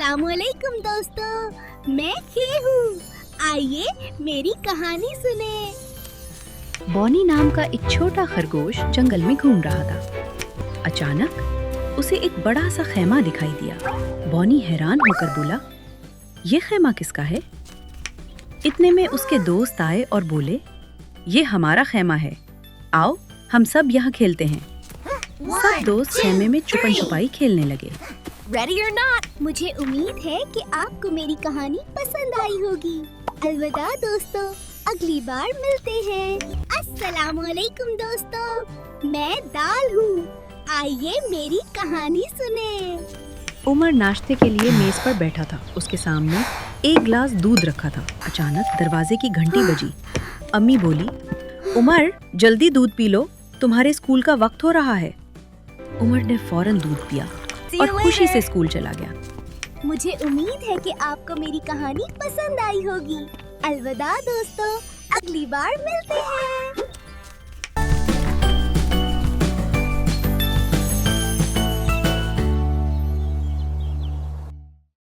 अस्सलामुअलैकुम दोस्तों, मैं खे हूँ। आइए मेरी कहानी सुने। बॉनी नाम का एक छोटा खरगोश जंगल में घूम रहा था। अचानक उसे एक बड़ा सा खैमा दिखाई दिया। बॉनी हैरान होकर बोला, ये खैमा किसका है? इतने में उसके दोस्त आए और बोले, ये हमारा खैमा है, आओ हम सब यहाँ खेलते हैं। सब दोस्त खैमे में छुपन छुपाई खेलने लगे। Ready or not, मुझे उम्मीद है कि आपको मेरी कहानी पसंद आई होगी। अलविदा दोस्तों, अगली बार मिलते हैं। अस्सलामुअलैकुम दोस्तों, मैं दाल हूँ। आइए मेरी कहानी सुने। उमर नाश्ते के लिए मेज पर बैठा था। उसके सामने एक गिलास दूध रखा था। अचानक दरवाजे की घंटी बजी। अम्मी बोली, उमर जल्दी दूध पी लो, तुम्हारे स्कूल का वक्त हो रहा है। उमर ने फौरन दूध पिया और खुशी से स्कूल चला गया। मुझे उम्मीद है कि आपको मेरी कहानी पसंद आई होगी। अलविदा दोस्तों, अगली बार मिलते हैं।